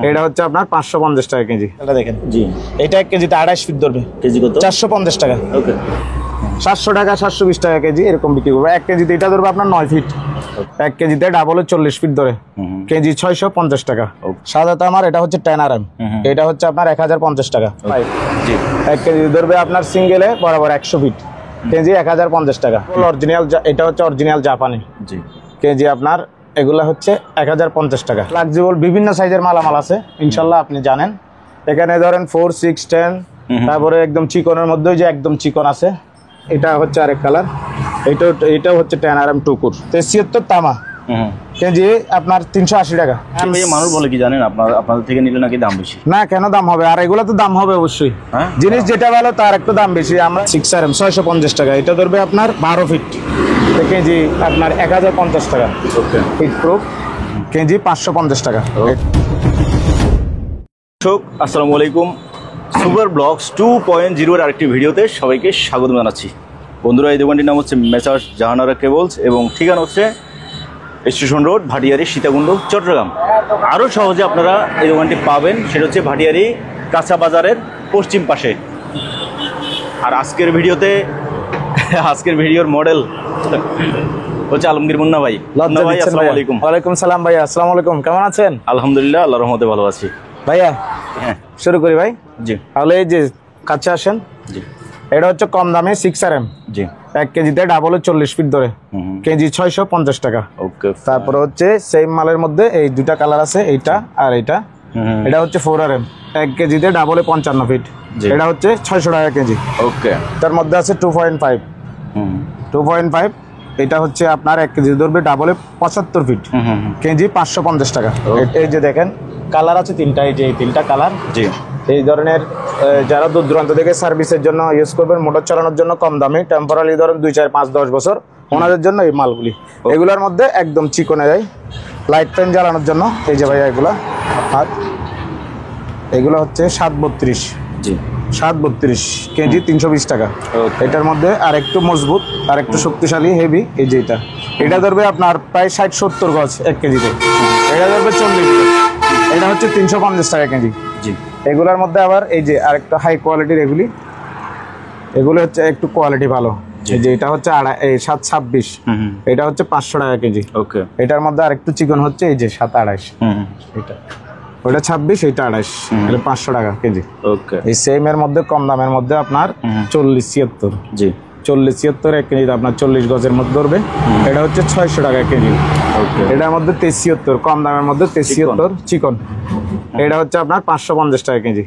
এটা হচ্ছে আপনার 550 টাকা কেজি। এটা দেখেন জি, এটা 1 কেজিতে 28 ফিট ধরবে। কেজি কত? 450 টাকা। ওকে, 700 টাকা 720 টাকা কেজি এরকম বিক্রি করবে। 1 কেজিতে এটা ধরবে আপনার 9 ফিট। 1 কেজিতে ডাবলে 40 ফিট ধরে কেজি 650 টাকা। সাদা তামার এটা হচ্ছে 10 RM, এটা হচ্ছে আপনার 1050 টাকা। জি, 1 কেজি ধরবে আপনার সিঙ্গেলে বরাবর 100 ফিট কেজি 1050 টাকা। অরিজিনাল, এটা হচ্ছে অরিজিনাল জাপানি। জি, কেজি আপনার এগুলা হচ্ছে 1050 টাকা। ফ্লেক্সিবল বিভিন্ন সাইজের মালামাল আছে ইনশাল্লাহ, আপনি জানেন। এখানে ধরেন 4, 6, 10, তারপরে একদম চিকনের মধ্যে যে একদম চিকন আছে, এটা হচ্ছে আরেক কালার। এটা হচ্ছে 10 RM টুকুর 73 তামা কেজি আপনার 380 টাকা। মানুষ বলে কি জানেন, আপনাদের থেকে নিলে নাকি দাম বেশি। না, কেন দাম হবে, আর এগুলো তো দাম হবে অবশ্যই। জিনিস যেটা ভালো তার একটু দাম বেশি। আমরা 6 RM 650 টাকা, এটা ধরবে আপনার 12 ফিট কেজি আপনার 1050 টাকা। হিট প্রুফ কেজি 550 টাকা। আসসালামু আলাইকুম, সুপার ব্লগস 2.0 এর আরেকটি ভিডিওতে সবাইকে স্বাগত জানাচ্ছি। বন্ধুরা, এই দোকানটির নাম হচ্ছে মেসার্স জাহানারা কেবলস এবং ঠিকানা হচ্ছে স্টেশন রোড, ভাটিয়ারি, সীতাকুণ্ড, চট্টগ্রাম। আরও সহজে আপনারা এই দোকানটি পাবেন, সেটা হচ্ছে ভাটিয়ারি কাঁচা বাজারের পশ্চিম পাশে। আর আজকের ভিডিওর মডেল হচ্ছে আলমগীর মুন্না ভাই। ভাই আসসালামু আলাইকুম। ওয়ালাইকুম সালাম ভাইয়া, আসসালামু আলাইকুম, কেমন আছেন? আলহামদুলিল্লাহ, আল্লাহর রহমতে ভালো আছি ভাইয়া। হ্যাঁ, শুরু করি ভাই। জি, তাহলে এই যে কাছে আসেন। জি, এটা হচ্ছে কম দামে 6 RM। জি, 1 কেজিতে ডাবলে 40 ফিট ধরে কেজি 650 টাকা। ওকে, তারপরে হচ্ছে সেম মালের মধ্যে এই দুটা কালার আছে, এইটা আর এইটা। এটা হচ্ছে 4 RM, 1 কেজিতে ডাবলে 55 ফিট, এটা হচ্ছে 600 টাকা কেজি। ওকে, তার মধ্যে আছে 2.5, এটা হচ্ছে আপনার 1 কেজি ধরবে ডাবলে 75 ফিট কেজি 550 টাকা। এই যে দেখেন কালার আছে 3টা, এই যে এই 3টা কালার। জি, এই ধরনের যারা দূর দূরান্ত থেকে সার্ভিসের জন্য ইউজ করবেন, মোটর চালানোর জন্য কম দামে টেম্পোরারি ধরেন 2, 4, 5, 10 বছর, ওনাদের জন্য এই মালগুলি। এগুলোর মধ্যে একদম চিকনে যায় লাইট ফ্যান জ্বালানোর জন্য। এই যে ভাইয়া এগুলো আর এগুলো হচ্ছে 732। জি, 732 কেজি 320 টাকা। এটার মধ্যে আর একটু মজবুত আর একটু শক্তিশালী হেভি, এই যে এটা ধরবে আপনার প্রায় 60-70 গজ 1 কেজিতে। এটা ধরবে 40 গজ, এটা হচ্ছে 350 টাকা কেজি। জি, এগুলোর মধ্যে আবার এই যে আরেকটা হাই কোয়ালিটির এগুলো হচ্ছে একটু কোয়ালিটি ভালো। এই যে এটা হচ্ছে 726, এটা হচ্ছে 500 টাকা কেজি। ওকে, এটার মধ্যে আরেকটু চিকন হচ্ছে এই যে 728, এটা ওটা 26, এটা 28, এটা 500 টাকা কেজি। ওকে, এই সেম এর মধ্যে কম দামের মধ্যে আপনার 40-76। জি, 40-76 1 কেজি আপনার 40 গজের মধ্যে ধরবে, এটা হচ্ছে 600 টাকা কেজি। ওকে, এটার মধ্যে 73 কম দামের মধ্যে 73 চিকন, এটা হচ্ছে আপনার 550 টাকা কেজি।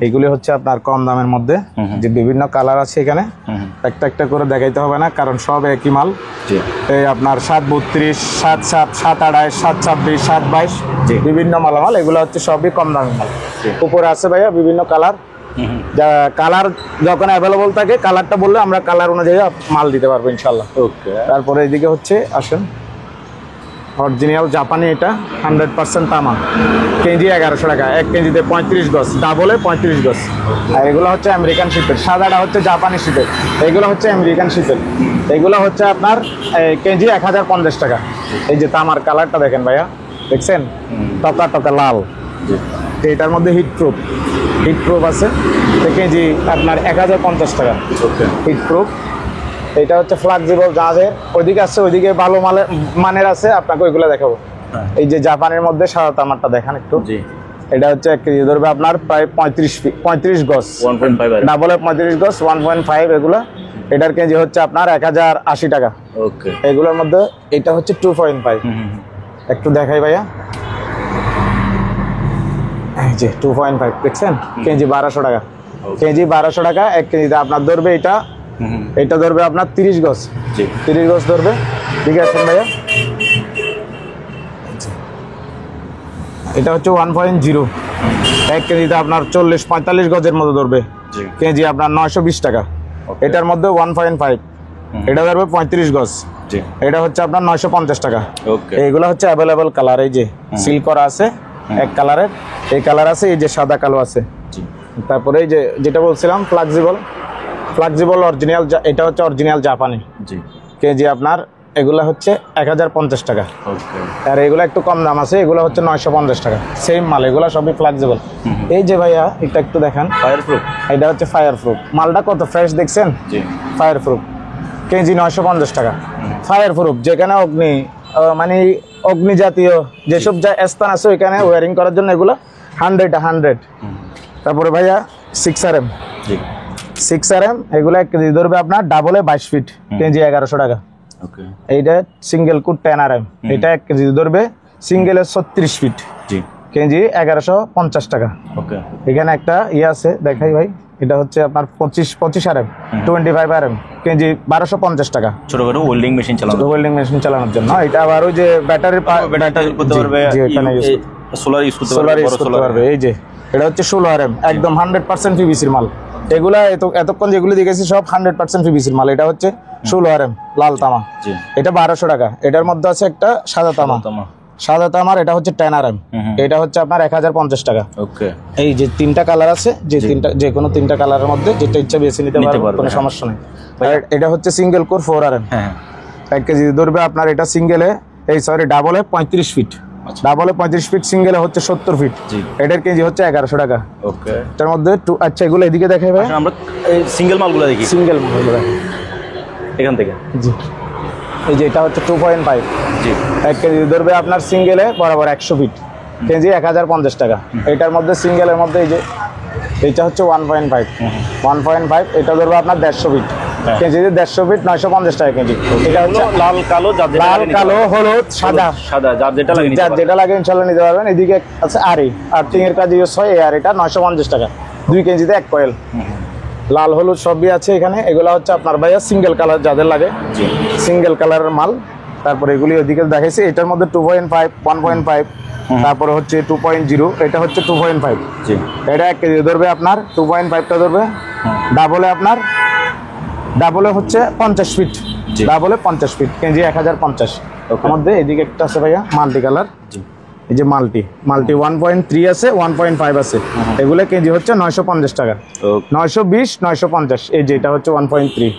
এগুলি হচ্ছে আপনার কম দামের মধ্যে যে বিভিন্ন কালার আছে, এখানে একটা একটা করে দেখাইতে হবে না কারণ সব একই মাল। এই আপনার 732, 77, 728, 726, 722 বিভিন্ন মালামাল, এগুলো হচ্ছে সবই কম দামের মাল। উপরে আছে ভাইয়া বিভিন্ন কালার, যা কালার যখন অ্যাভেলেবল থাকে কালারটা বললে আমরা কালার অনুযায়ী মাল দিতে পারবো ইনশাল্লাহ। ওকে, তারপরে এইদিকে হচ্ছে আসেন অরিজিনাল জাপানি, এটা 100% তামা কেজি 1100 টাকা। 1 কেজিতে 35 গজ, ডাবলে 35 গজ। আর এগুলো হচ্ছে আমেরিকান শীতের, সাদাটা হচ্ছে জাপানি শীতের, এগুলো হচ্ছে আমেরিকান শীতের। এগুলো হচ্ছে আপনার কেজি 1050 টাকা। এই যে তামার কালারটা দেখেন ভাইয়া, দেখছেন টকা টকা লাল। এটার মধ্যে হিট প্রুফ আছে, কেজি আপনার 1050 টাকা। Heat proof. এটা হচ্ছে ফ্লেক্সিবল, যাদের ওইদিকে আছে ওইদিকে ভালো মানের আছে, আপনাকে ওইগুলো দেখাবো। এই যে জাপানের মধ্যে সাদা তামারটা দেখান একটু। এটা হচ্ছে 1 কেজি ধরবে আপনার প্রায় 35 গজ, 1.5 ডাবলে 35 গজ 1.5 এগুলো। এটার কেজি হচ্ছে আপনার 1080 টাকা। ওকে, এগুলোর মধ্যে এটা হচ্ছে 2.5, একটু দেখাই ভাইয়া। এই যে 2.5 দেখছেন, কেজি 1200 টাকা। কেজি 1200 টাকা 1 কেজিতে আপনার ধরবে এটা ধরবে আপনার 30 গজ। 30 গজ ধরবে, ঠিক আছে ভাইয়া। এটা হচ্ছে 1.0, 1 কেজিতে আপনার 40-45 গজের মতো ধরবে, কেজি আপনার 920 টাকা। এটার মধ্যে 1.5, এটা ধরবে 35 গজ, এটা হচ্ছে আপনার 950 টাকা। এইগুলো হচ্ছে অ্যাভেলেবল কালার, এই যে সিল করা আছে এক কালারের, এই কালার আছে, এই যে সাদা কালো আছে। তারপরে এই যে যেটা বলছিলাম ফ্লেক্সিবল অরিজিনাল, এটা হচ্ছে অরিজিনাল জাপানি। জি, কেজি আপনার এগুলা হচ্ছে 1050 টাকা। আর এগুলো একটু কম দাম আছে, এগুলো হচ্ছে 950 টাকা। সেম মাল, এগুলো সবই ফ্লেক্সিবল। এই যে ভাইয়া এটা একটু দেখান, ফায়ার প্রুফ, এটা হচ্ছে ফায়ার প্রুফ। মালটা কত ফ্রেশ দেখছেন? ফায়ার প্রুফ কেজি 950 টাকা। ফায়ার প্রুফ যেখানে অগ্নি মানে অগ্নি জাতীয় যেসব স্থান আছে ওইখানে ওয়ারিং করার জন্য এগুলো 100। তারপরে ভাইয়া 6RM, 6RM এগুলো 1 কেজি ধরবে আপনার ডাবলে 22 ফিট, কেজি 1100 টাকা। এইটা সিঙ্গেল কুট 10RM, এটা 1 কেজি ধরবে সিঙ্গেলের 36 ফিট, কেজি 1150 টাকা। এখানে একটা ইয়ে আছে দেখাই ভাই, এটা হচ্ছে আপনার 25RM 25RM, কেজি 1250 টাকা। ছোটখাটো ওয়েল্ডিং মেশিন চালানো, ওয়েল্ডিং মেশিন চালানোর জন্য। এটা আবার ওই যে ব্যাটারি করতে পারবে, সোলার ইউজ করতে পারবে। এই যে এটা হচ্ছে 16RM, একদম 100% পিভিসির মাল। এগুলা এতক্ষণ যেগুলো দেখেছি সব 100% পিভিসির মাল। এটা হচ্ছে 16RM লাল তামা, এটা 1200 টাকা। এটার মধ্যে আছে একটা সাদা তামা, সাদা তামার, এটা হচ্ছে 10RM, এটা হচ্ছে আপনার 1050 টাকা। এই যে 3টা কালার আছে, যে কোনো 3টা কালারের মধ্যে যেটা ইচ্ছা বেছে নিতে পারবেন, কোনো সমস্যা নেই। এটা হচ্ছে সিঙ্গেল কোর 4RM, 1 কেজি ধরবে আপনার। এটা সিঙ্গেলে ডাবলে 35 ফিট, ডাবলে 35 ফিট, সিঙ্গেলে হচ্ছে 70 ফিট। এটার কেজি হচ্ছে 1100 টাকা। এটার মধ্যে আচ্ছা এগুলো এদিকে দেখাই ভাই, আমরা সিঙ্গেল মালগুলো দেখি। সিঙ্গেল মালগুলো এখান থেকে, জি এই যে এটা হচ্ছে 2.5, 1 কেজি ধরবে আপনার সিঙ্গেলে বরাবর 100 ফিট, কেজি 1050 টাকা। এটার মধ্যে সিঙ্গেলের মধ্যে এই যে এটা হচ্ছে 1.5, এটা ধরবে আপনার 150 ফিট, কেজি 150 ফিট 950 টাকা কেজি। এটা হচ্ছে লাল কালো হলুদ সাদা, যার যেটা লাগে ইনশাল্লাহ নিতে পারবেন। এদিকে আছে আর্থিং এর কাজ ইউজ হয়, আর এটা 950 টাকা, 2 কেজিতে 1 কয়েল। লাল হলুদ সবই আছে এখানে। এগুলা হচ্ছে আপনার ভাইয়া সিঙ্গেল কালার যাদের লাগে, সিঙ্গেল কালারের মাল। তারপরে এগুলি ওদিকে দেখাইছি। এটার মধ্যে 2.5, 1.5, তারপরে হচ্ছে 2.0, এটা হচ্ছে 2.5। এটা 1 কেজি ধরবে আপনার, 2.5টা ধরবে ডাবলে আপনার, ডাবলে হচ্ছে 50 ফিট, ডাবলে 50 ফিট, কেজি 1050। এর মধ্যে এদিকে একটা আছে ভাইয়া মাল্টি কালার, এই যে মাল্টি 1.3 আছে, 1.5 আছে। এগুলো কেজি হচ্ছে 950 টাকা, 920, 950। এই যে এটা হচ্ছে 1.3,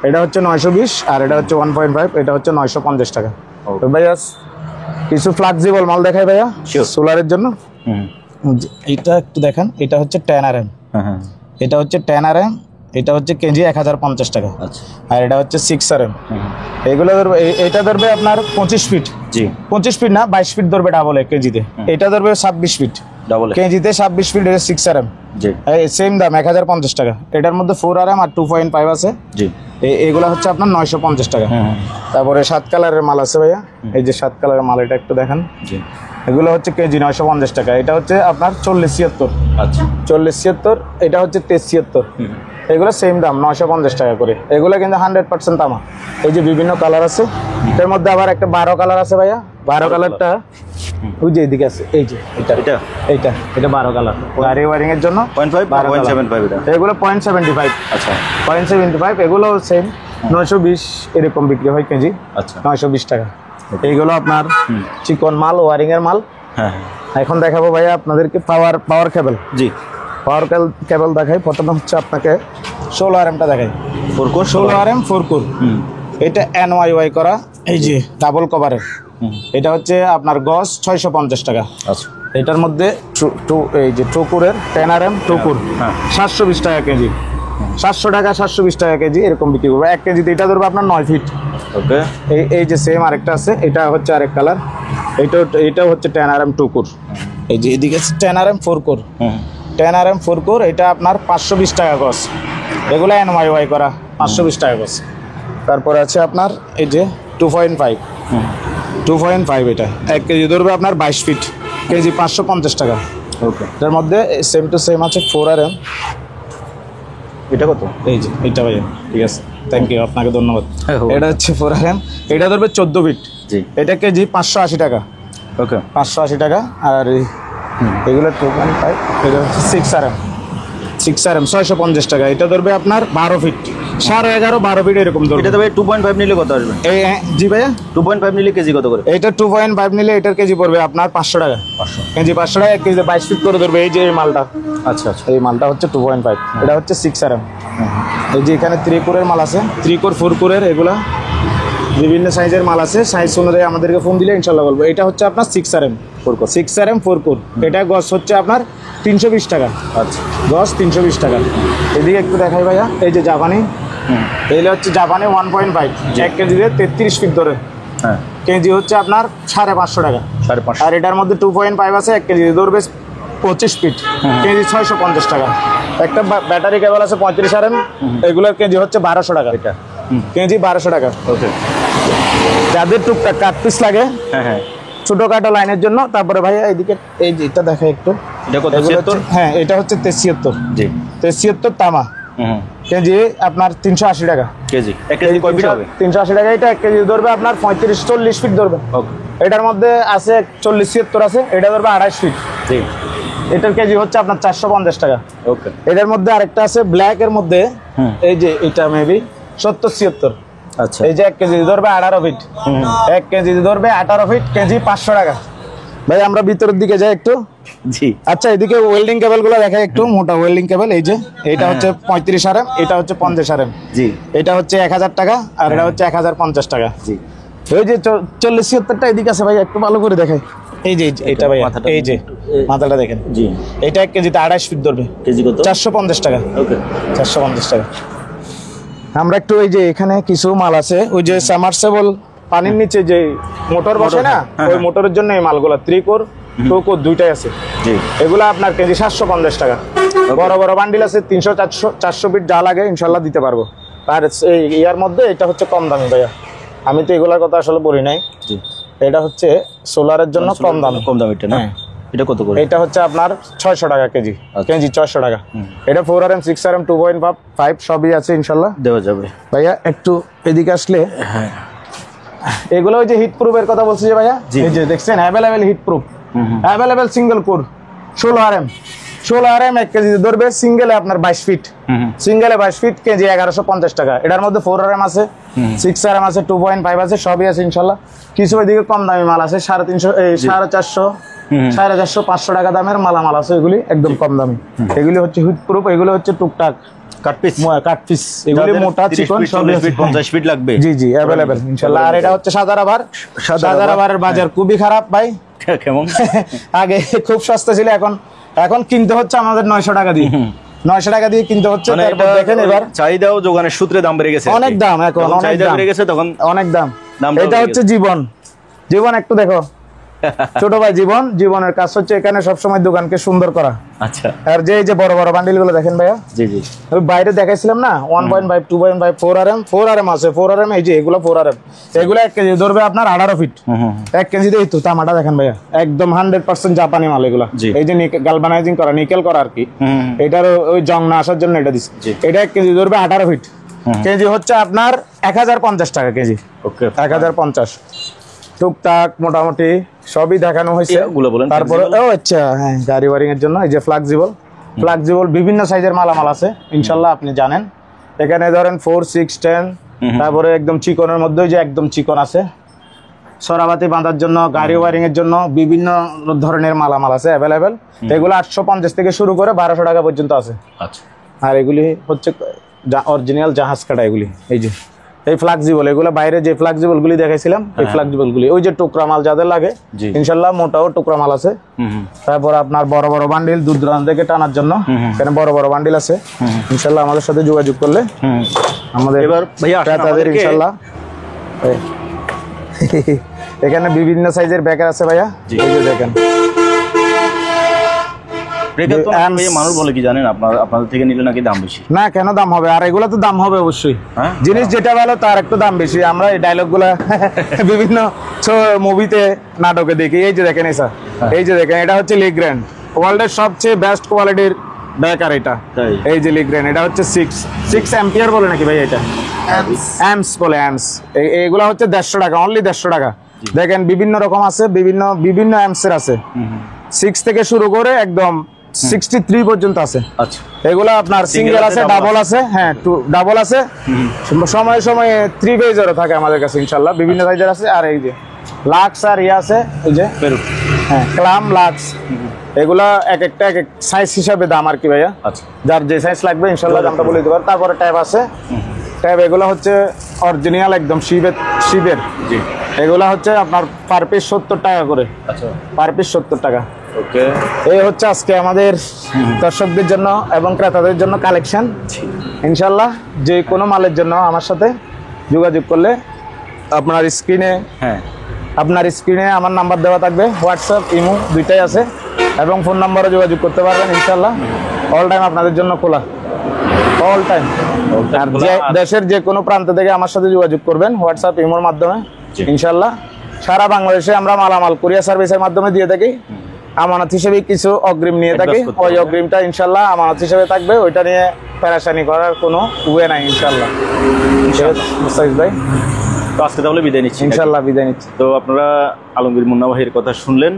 এটা হচ্ছে 920, আর এটা হচ্ছে 1.5, এটা হচ্ছে 950 টাকা। তো ভাইয়া কিছু ফ্লেক্সিবল মাল দেখাই ভাইয়া সোলারের জন্য। এটা একটু দেখেন, এটা হচ্ছে 10RM, এটা হচ্ছে 10RM, এটা হচ্ছে কেজি 1050 টাকা। আর এটা হচ্ছে 6RM। এগুলো ধরবে, এটা ধরবে আপনার 25 ফিট, 25 ফিট না 22 ফিট ধরবে ডাবলে কেজিতে। এটা ধরবে 26 ফিট ডাবলে, কেজিতে 26 ফিট। এটা 6RM, সেম দাম 1050 টাকা। এটার মধ্যে 4RM আর 2.5 আছে। এগুলো হচ্ছে আপনার 950 টাকা। তারপরে 7 কালারের মাল আছে ভাইয়া, এই যে 7 কালারের মাল, এটা একটু দেখান। এগুলো হচ্ছে কেজি 950 টাকা। এটা হচ্ছে আপনার 40-76, 40-76, এটা হচ্ছে 73-76। এগুলো সেম দাম 950 টাকা করে। এগুলো কিন্তু 100% তামা। এই যে বিভিন্ন কালার আছে, এর মধ্যে আবার একটা 12 কালার আছে ভাইয়া। 12 কালারটা ওই যে এদিকে আছে, এই যে এটা 12 কালার গাড়ি ওয়ারিং এর জন্য। 0.75 এগুলো 0.75, আচ্ছা 0.75। এগুলো সেম 920 এরকম বিক্রি হয় কেজি, 920 টাকা। এইগুলো আপনার চিকন মাল, ওয়ারিং এর মাল। এখন দেখাবো ভাইয়া আপনাদেরকে পাওয়ার কেবল। পাওয়ার কেবল দেখাই। প্রথমে হচ্ছে আপনাকে 16RMটা দেখাই, 16RM 4 কোর। এটা NYY করা, এই যে ডাবল কভারের। এটা হচ্ছে আপনার গজ 650 টাকা। এটার মধ্যে এই যে টুকুরের 10RM টুকুর 720 টাকা কেজি, 700 টাকা 720 টাকা কেজি এরকম বিক্রি করবো। 1 কেজিতে এটা ধরবে আপনার 9 ফিট। এই যে সেম আরেকটা আছে, এটা হচ্ছে আরেক কালার। এইটাও হচ্ছে 10RM টুকুর। এই যে এদিকে 10RM 4 কোর, 10RM 4 কোর। এটা আপনার 520 টাকা গজ। এগুলো NYY করা, 520 টাকা গজ। তারপরে আছে আপনার এই যে 2.5, এটা 1 কেজি ধরবে আপনার 22 ফিট, কেজি 550 টাকা। এটার মধ্যে সেম টু সেম আছে 4RM। এটা কত? এই যে এটা ভাইয়া, ঠিক আছে, থ্যাংক ইউ, আপনাকে ধন্যবাদ। এটা হচ্ছে 4RM, এটা ধরবে 14 ফিট, এটা কেজি 580 টাকা। 580 টাকা। আর এগুলো 2.5, এটা হচ্ছে 6RM 650 টাকা। এটা ধরবে আপনার 12 ফিট, 11.5, 12 ফিট এরকম ধরবে। এটা তো ভাই 2.5 নিলে কত আসবে? জি ভাইয়া, 2.5 নিলে কেজি কত করে? এটা 2.5 নিলে এটার কেজি পড়বে আপনার 500 টাকা, কেজি 500 টাকা। 1 কেজি 22 ফিট করে ধরবে। এই যে এই মালটা, আচ্ছা, এই মালটা হচ্ছে 2.5, এটা হচ্ছে 6RM। এই যে এখানে 3 কোরের মাল আছে, 3 কোর 4 কোরের। এগুলা বিভিন্ন সাইজের মাল আছে, সাইজ অনুযায়ী আমাদেরকে ফোন দিলে ইনশাল্লাহ বলবো। এটা হচ্ছে আপনার 6RM 4 কোর, 6RM 4 কোর। এটা গজ হচ্ছে আপনার 320 টাকা। আচ্ছা, গজ 320 টাকা। এদিকে একটু দেখাই ভাইয়া, এই যে জাপানি, এইটা হচ্ছে জাপানি 1.5, 1 কেজিতে 33 ফিট ধরে। হ্যাঁ, কেজি হচ্ছে আপনার 550 টাকা। 550। আর এটার মধ্যে 2.5 আছে, 1 কেজি ধরবে 25 ফিট, কেজি 650 টাকা। একটা ব্যাটারি কেবল আছে 35 RM, এগুলোর কেজি হচ্ছে 1200 টাকা। এটা কেজি 1200 টাকা। ওকে। যাদের টুকটাক কাট পিস লাগে হ্যাঁ হ্যাঁ, ছোটখাটো লাইনের জন্য। তারপরে ভাইয়া এইদিকে এই যে এটা দেখা একটু, এটা কত? এগুলো 76? হচ্ছে- হ্যাঁ, এটা হচ্ছে 73। জি। 73 তামা, কেজি আপনার 380 টাকা। কেজি 1 কেজি কয় ফিট হবে? 380 টাকা। এটা 1 কেজি ধরবে আপনার 35-40 ফিট ধরবে। ওকে। এটার মধ্যে আছে 40-76 আছে, এটা ধরবে 28 ফিট। জি। এটার কেজি হচ্ছে আপনার 450 টাকা। ওকে। এটার মধ্যে আরেকটা আছে ব্ল্যাক এর মধ্যে, এই যে এটা মেবি 70-76। আচ্ছা, এই যে 1 কেজি ধরবে 18 ফিট, 1 কেজি ধরবে 18 ফিট, কেজি 500 টাকা। ভাই আমরা ভিতরের দিকে যাই একটু। জি। আচ্ছা, এদিকে ওয়েল্ডিং কেবল গুলো দেখাই একটু, মোটা ওয়েল্ডিং কেবল। এই যে এটা হচ্ছে 35 RM, এটা হচ্ছে 50 RM। জি। এটা হচ্ছে 1000 টাকা, আর এটা হচ্ছে 1050 টাকা। জি। ওই যে 40-76টা এদিকে আছে ভাই, একটু ভালো করে দেখাই। এই যে এটা ভাই, মাথাটা এই যে মাথাটা দেখেন। জি। এটা 1 কেজিতে 28 ফিট ধরবে, কেজি কত? 450 টাকা। ওকে। 450 টাকা। আমরা একটু এই যে এখানে কিছু মাল আছে, ওই যে সাবমার্সিবল পানির নিচে যে মোটর বসে না, ওই মোটরের জন্য এই মালগুলো 3 কোর 2 কোর দুইটাই আছে। জি। এগুলো আপনার কেজি 750 টাকা। বড় বড় বান্ডিল আছে 300-400 ফিট, যা লাগে ইনশাল্লাহ দিতে পারবো। আর এই ইয়ার মধ্যে এটা হচ্ছে কম দামি ভাইয়া, আমি তো এগুলোর কথা আসলে বলি নাই। জি। এটা হচ্ছে সোলারের জন্য কম দাম। কম দাম এটা না? হ্যাঁ। এটা কত করে? এটা হচ্ছে আপনার 600 টাকা কেজি। কেজি 600 টাকা। এটা 4RM 6RM 2.5 সবই আছে ইনশাল্লাহ, দেওয়া যাবে। ভাইয়া একটু এদিকে আসলে, হ্যাঁ, এগুলো ওই যে হিট প্রুফের কথা বলছি যে ভাইয়া, জি। এই যে দেখছেন available heat proof, available single core 16RM 1 KG ধরবে। সিঙ্গেলে আপনার 22 ফিট, সিঙ্গেলে 22 ফিট, কেজি 1150 টাকা। এটার মধ্যে 4RM আছে, 6RM আছে, 2.5 আছে, সবই আছে ইনশাল্লাহ। কিছু ওইদিকে কম দামি মাল আছে, 350, 450, 450, 500 টাকা দামের মালামাল আছে, এগুলি একদম কম দামি। এগুলি হচ্ছে হিট প্রুফ, এগুলো হচ্ছে টুকটাক কাট পিস। কাট পিস, এগুলি মোটা চিকন সবই আছে। 50 ফিট লাগবে। জি জি, অ্যাভেলেবেল ইনশাল্লাহ। আর এটা হচ্ছে সাদারাবার। সাদারাবারের বাজার খুবই খারাপ ভাই। কেমন? আগে খুব সস্তা ছিল, এখন কিনতে হচ্ছে আমাদের 900 টাকা দিয়ে। 900 টাকা দিয়ে কিনতে হচ্ছে। মানে তারপর দেখেন এবার চাহিদা ও যোগানের সূত্রে দাম বেড়ে গেছে। অনেক দাম, এখন যখন অনেক চাহিদা দাম বেড়ে গেছে তখন অনেক দাম। দামটাও এটা বেড়ে হচ্ছে গেছে। জীবন, জীবন একটু দেখো ছোট ভাই, জীবনের কাজ হচ্ছে এখানে সবসময় দোকানকে সুন্দর করা। আচ্ছা। আর যে এই যে বড় বড় বান্ডিল গুলো দেখেন ভাইয়া, জি জি। ওই বাইরে দেখাইছিলাম না 1.5 2.5 4RM আছে 4RM, এই যে এগুলো 4RM, এগুলো 1 কেজি ধরবে আপনার 18 ফিট। 1 কেজিতে এই তো তামাটা দেখেন ভাইয়া, একদম 100% জাপানি মাল এগুলো। জি। এই যে গালভানাইজিং করা, নিকেল করা আর কি। এটার ওই জং না আসার জন্য এটা দিচ্ছে। জি। এটা 1 কেজি ধরবে 18 ফিট, কেজি হচ্ছে আপনার 1050 টাকা কেজি। ওকে। 1050 টুকটাক মোটামুটি সবই দেখানো হয়েছে। এগুলো বলেন। তারপরে ও আচ্ছা, হ্যাঁ, গাড়ি ওয়ারিং এর জন্য এই যে ফ্লেক্সিবল বিভিন্ন সাইজের মালামাল আছে ইনশাল্লাহ, আপনি জানেন। এখানে ধরেন 4, 6, 10, তারপরে একদম চিকনের মধ্যে যে একদম চিকন আছে, সরাবাতি বাঁধার জন্য, গাড়ি ওয়ারিং এর জন্য বিভিন্ন ধরনের মালামাল আছে অ্যাভেলেবেল। এগুলো 850 থেকে শুরু করে 1200 টাকা পর্যন্ত আছে। আচ্ছা। আর এগুলি হচ্ছে অরিজিনাল জাহাজ কাটা এগুলি। এই যে এই ফ্লেক্সিবল, এগুলো বাইরে যে ফ্লেক্সিবল গুলি দেখাইছিলাম, এই ফ্লেক্সিবল গুলি ওই যে টুকরা মাল যাদের লাগে ইনশাল্লাহ, মোটাও টুকরা মাল আছে। তারপর আপনার বড় বড় বান্ডিল দূর দূরান্ত থেকে টানার জন্য এখানে বড় বড় বান্ডিল আছে ইনশাল্লাহ। আমাদের সাথে যোগাযোগ করলে আমাদের এবার ভাইয়া ক্রেতাদের ইনশাল্লাহ এখানে বিভিন্ন সাইজের ব্যাকার আছে ভাইয়া, এই যে দেখেন। মানুষ বলে কি জানেন, আপনাদের থেকে নিলে নাকি দাম বেশি। না, কেন দাম হবে? আর এগুলো তো দাম হবে অবশ্যই। জিনিস যেটা ভালো তার একটু দাম বেশি। আমরা এই ডায়লগ গুলা বিভিন্ন মুভিতে নাটকে দেখি। এই যে দেখেন, এই যে দেখেন, এটা হচ্ছে লিগ্র্যান্ড, ওয়ার্ল্ডের সবচেয়ে বেস্ট কোয়ালিটির ব্যাকার এটা। এই যে লিগ্র্যান্ড, এটা হচ্ছে 6 অ্যাম্পিয়ার বলে নাকি ভাই, এটা অ্যাম্পস বলে, অ্যাম্পস। এগুলা হচ্ছে 150 টাকা, অনলি 150 টাকা। দেখেন বিভিন্ন রকম আছে, বিভিন্ন অ্যাম্পসের আছে, 6 থেকে শুরু করে একদম 63 পর্যন্ত আছে। আচ্ছা। এগুলা আপনার সিঙ্গেল আছে, ডাবল আছে, হ্যাঁ ডাবল আছে, সময়ে সময়ে 3 ফেজেরও থাকে আমাদের কাছে ইনশাল্লাহ, বিভিন্ন সাইজের আছে। আর এই যে লাক্স আর ইয়ে আছে, এই যে হ্যাঁ ক্লাম লাক্স, এগুলা এক একটা এক এক সাইজ হিসাবে দাম আর কি ভাইয়া। আচ্ছা। যার যে সাইজ লাগবে ইনশাল্লাহ দামটা বলে দিতে পারবো। তারপরে ট্যাব আছে, ট্যাব এগুলো হচ্ছে অরিজিনাল একদম শিবের। জি। এগুলা হচ্ছে আপনার পার পিস 70 টাকা করে, আচ্ছা, পার পিস 70 টাকা। ওকে। এই হচ্ছে আজকে আমাদের দর্শকদের জন্য এবং ক্রেতাদের জন্য কালেকশন। ইনশাল্লাহ যে কোনো মালের জন্য আমার সাথে যোগাযোগ করলে আপনার স্ক্রিনে আমার নাম্বার দেওয়া থাকবে, হোয়াটসঅ্যাপ ইমো দুইটাই আছে, এবং ফোন নাম্বারে যোগাযোগ করতে পারবেন। ইনশাল্লাহ অল টাইম আপনাদের জন্য খোলা, অল টাইম। আর দেশের যে কোনো প্রান্ত থেকে আমার সাথে যোগাযোগ করবেন হোয়াটসঅ্যাপ ইমোর মাধ্যমে। ইনশাল্লাহ সারা বাংলাদেশে আমরা মালামাল কুরিয়ার সার্ভিসের মাধ্যমে দিয়ে থাকি। আমানত হিসেবে কিছু অগ্রিম নিয়ে থাকি, ওই অগ্রিমটা ইনশাল্লাহ আমানত হিসেবে থাকবে, ওইটা নিয়ে পেরেশানি করার কোনো ওয়ে নাই। ইনশাল্লাহ মুস্তাফিজ ভাই, তো আজকে তাহলে বিদায় নিচ্ছি। ইনশাল্লাহ বিদায় নিচ্ছি। তো আপনারা আলমগীর মুন্না ভাইয়ের কথা শুনলেন।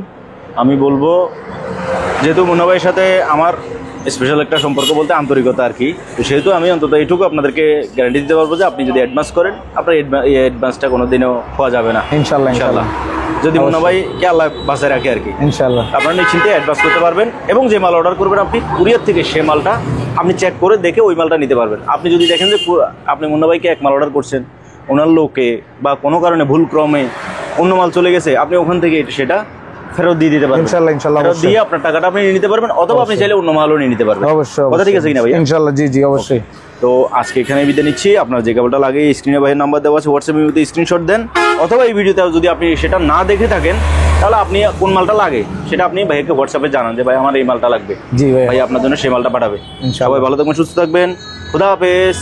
আমি বলবো, যেহেতু মুন্না ভাইয়ের সাথে আমার স্পেশাল একটা সম্পর্ক বলতে আন্তরিকতা আর কি, তো সেহেতু আমি অন্তত এইটুকু আপনাদেরকে গ্যারান্টি দিতে পারবো যে আপনি যদি অ্যাডভান্স করেন, আপনার এই অ্যাডভান্সটা কোনো দিনও পাওয়া যাবে না। ইনশাল্লাহ ইনশাল্লাহ, যদি মুন্না ভাইকে আল্লাহ বাঁচায় রাখে আর কি। ইনশাল্লাহ আপনারা নিশ্চিন্তে অ্যাডভান্স করতে পারবেন, এবং যে মাল অর্ডার করবেন আপনি কুরিয়ার থেকে, সে মালটা আপনি চেক করে দেখে ওই মালটা নিতে পারবেন। আপনি যদি দেখেন যে আপনি মুন্না ভাইকে এক মাল অর্ডার করছেন, ওনার লোকে বা কোনো কারণে ভুল ক্রমে অন্য মাল চলে গেছে, আপনি ওখান থেকে সেটা ফেরত দিয়ে দিতে পারবেন। ইনশাআল্লাহ ইনশাআল্লাহ, ফেরত দিয়ে আপনার টাকাটা আপনি নিয়ে নিতে পারবেন, অথবা আপনি চাইলে অন্য মালও নিয়ে নিতে পারবেন। অবশ্যই, কথা ঠিক আছে কিনা ভাই? ইনশাআল্লাহ, জি জি অবশ্যই। তো আজকে এখানে বিদায় নিচ্ছি। আপনার যে কেবলটা লাগে স্ক্রিনে ভাইয়ের নাম্বার দেওয়া আছে, হোয়াটসঅ্যাপ ইমেতে স্ক্রিনশট দেন, অথবা এই ভিডিওতে যদি আপনি সেটা না দেখে থাকেন, তাহলে আপনি কোন মালটা লাগে সেটা আপনি ভাইকে হোয়াটসঅ্যাপে জানান যে ভাই আমার এই মালটা লাগবে, জি ভাই, ভাই আপনার জন্য সেই মালটা পাঠাবে। সবাই ভালো থাকবেন, সুস্থ থাকবেন, খুদা হাফেজ।